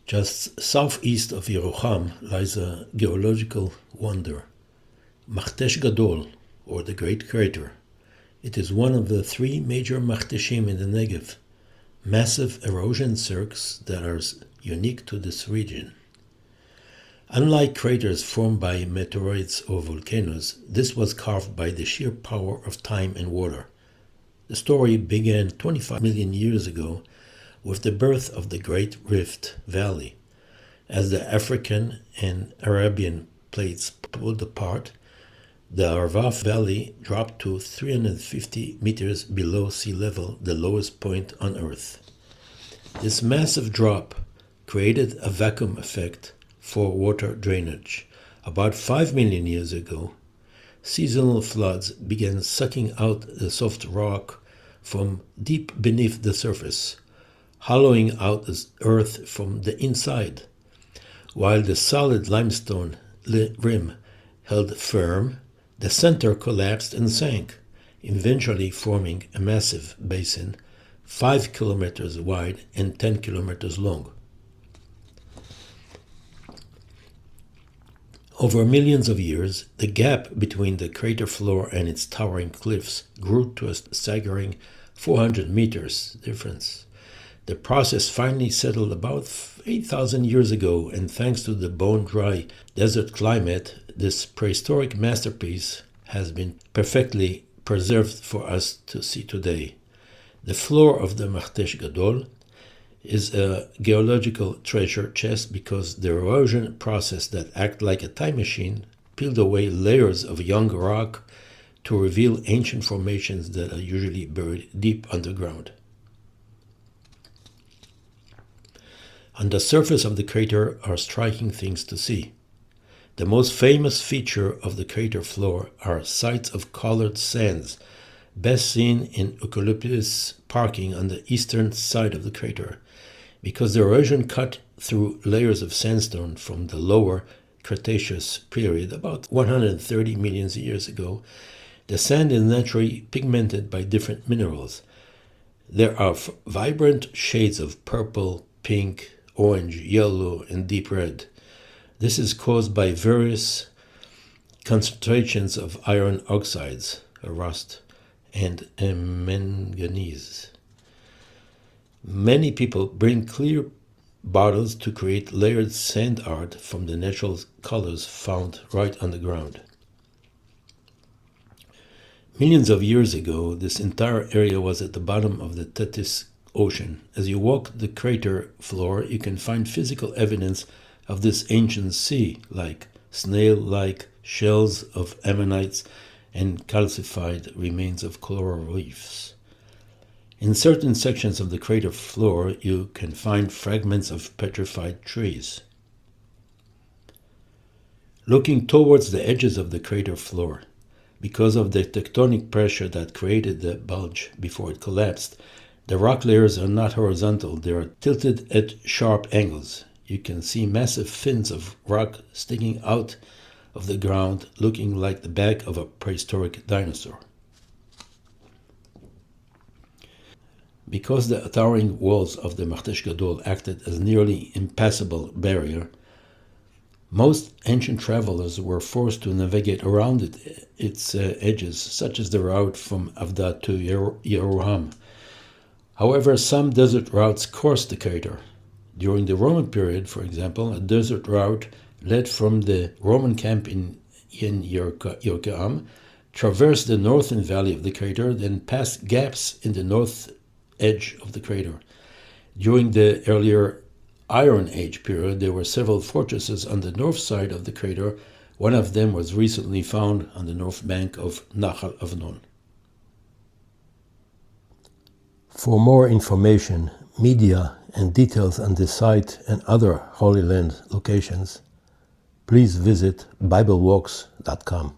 Just southeast of Yeruham lies a geological wonder, Makhtesh Gadol, or the Great Crater. It is one of the three major Makhteshim in the Negev, massive erosion cirques that are unique to this region. Unlike craters formed by meteorites or volcanoes, this was carved by the sheer power of time and water. The story began 25 million years ago with the birth of the Great Rift Valley. As the African and Arabian plates pulled apart, the Arava Valley dropped to 350 meters below sea level, the lowest point on Earth. This massive drop created a vacuum effect for water drainage. About 5 million years ago, seasonal floods began sucking out the soft rock from deep beneath the surface, hollowing out the earth from the inside, while the solid limestone rim held firm. The center collapsed and sank, eventually forming a massive basin 5 kilometers wide and 10 kilometers long. Over millions of years, the gap between the crater floor and its towering cliffs grew to a staggering 400 meters difference. The process finally settled about 8,000 years ago, and thanks to the bone-dry desert climate, this prehistoric masterpiece has been perfectly preserved for us to see today. The floor of the Makhtesh Gadol is a geological treasure chest because the erosion process that acts like a time machine peeled away layers of young rock to reveal ancient formations that are usually buried deep underground. On the surface of the crater are striking things to see. The most famous feature of the crater floor are sites of colored sands, best seen in eucalyptus parking on the eastern side of the crater. Because the erosion cut through layers of sandstone from the lower Cretaceous period, about 130 million years ago, the sand is naturally pigmented by different minerals. There are vibrant shades of purple, pink, orange, yellow, and deep red. This is caused by various concentrations of iron oxides, rust, and manganese. Many people bring clear bottles to create layered sand art from the natural colors found right on the ground. Millions of years ago, this entire area was at the bottom of the Tethys Ocean. As you walk the crater floor, you can find physical evidence of this ancient sea, like snail-like shells of ammonites and calcified remains of coral reefs. In certain sections of the crater floor, you can find fragments of petrified trees. Looking towards the edges of the crater floor, because of the tectonic pressure that created the bulge before it collapsed, the rock layers are not horizontal, they are tilted at sharp angles. You can see massive fins of rock sticking out of the ground, looking like the back of a prehistoric dinosaur. Because the towering walls of the Makhtesh Gadol acted as nearly impassable barrier, most ancient travelers were forced to navigate around its edges, such as the route from Avda to Yeruham. However, some desert routes coursed the crater. During the Roman period, for example, a desert route led from the Roman camp in Yeruham, traversed the northern valley of the crater, then passed gaps in the north edge of the crater. During the earlier Iron Age period, there were several fortresses on the north side of the crater. One of them was recently found on the north bank of Nahal Avnon. For more information, media, and details on this site and other Holy Land locations, please visit BibleWalks.com.